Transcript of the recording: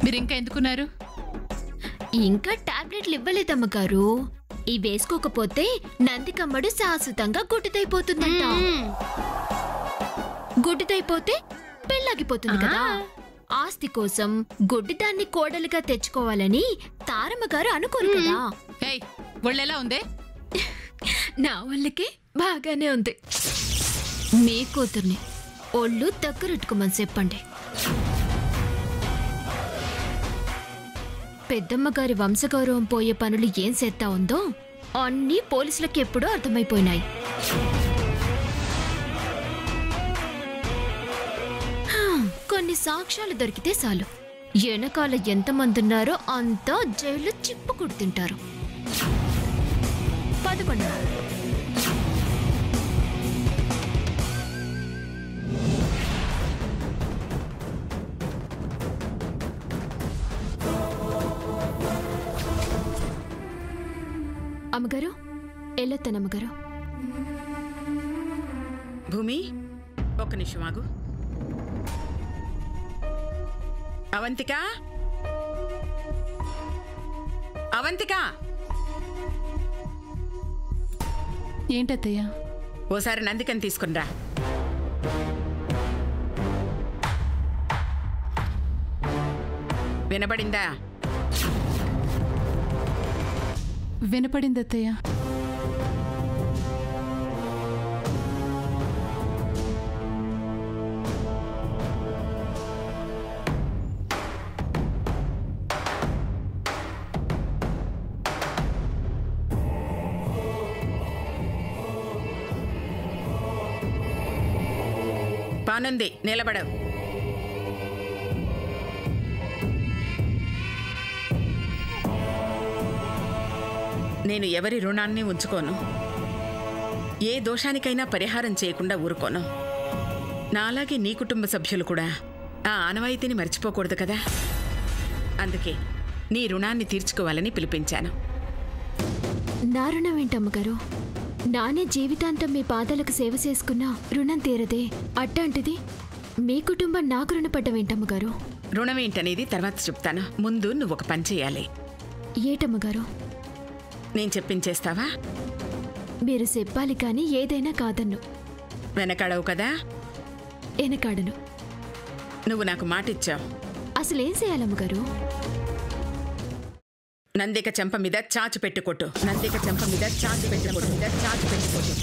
మీరింకా ఎందుకున్నారు? ఇంకా టాబ్లెట్లు ఇవ్వలేదమ్మగారు. ఈ వేసుకోకపోతే నందికమ్మడు శాశ్వతంగా గుడ్డిదైపోతుందంట. గుడ్డిదైపోతే పెళ్ళాగిపోతుంది కదా. ఆస్తి కోసం గుడ్డిదాన్ని కోడలుగా తెచ్చుకోవాలని తారమ్మగారు అనుకోరు కదా. ఒళ్ళెలా ఉందే? నా వాళ్ళకి బాగానే ఉంది. మీ కూతుర్ని ఒళ్ళు దగ్గరెట్టుకోమని చెప్పండి. పెద్దమ్మగారి వంశగౌరవం పోయే పనులు ఏం చేస్తా ఉందో అన్నీ పోలీసులకి ఎప్పుడూ అర్థమైపోయినాయి. కొన్ని సాక్ష్యాలు దొరికితే చాలు, వెనకాల ఎంతమంది ఉన్నారో అంతా జైల్లో చిప్పు కుడుతుంటారు. 11 అమ్మగారు ఎల్లొత్తానమ్మగారు. భూమి ఒక్క నిమిషం ఆగు. అవంతిక, అవంతిక, ఏంటత్తయ్యా? ఓసారి నందికని తీసుకునిరా. వినబడిందా? వినపడింది అత్తయ్య. పానుంది, నిలబడవు. నేను ఎవరి రుణాన్ని ఉంచుకోను. ఏ దోషానికైనా పరిహారం చేయకుండా ఊరుకోను. నాలాగే నీ కుటుంబ సభ్యులు కూడా ఆ ఆనవాయితీని మర్చిపోకూడదు కదా. అందుకే నీ రుణాన్ని తీర్చుకోవాలని పిలిపించాను. నా రుణం ఏంటమ్మగారు? నానే జీవితాంతం మీ పాదాలకు సేవ చేసుకున్న రుణం తీరదే. అట్టాంటిది మీ కుటుంబం నాకు రుణపడ్డం ఏంటమ్మగారు? రుణం ఏంటనేది తర్వాత చెప్తాను. ముందు నువ్వు ఒక పని చేయాలి. ఏటమ్మగారు? నేను చెప్పించేస్తావా? మీరు చెప్పాలి కానీ ఏదైనా కాదన్ను. వెనకాడవు కదా? వెనకాడను. నువ్వు నాకు మాటిచ్చావు. అసలేం చేయాలమ్మగారు? నందిక చెంప మీద చాచు పెట్టుకొట్టు. నందిక చెంప మీద చాచు పెట్టుకొట్టు. చాచు పెట్టుకొట్టు.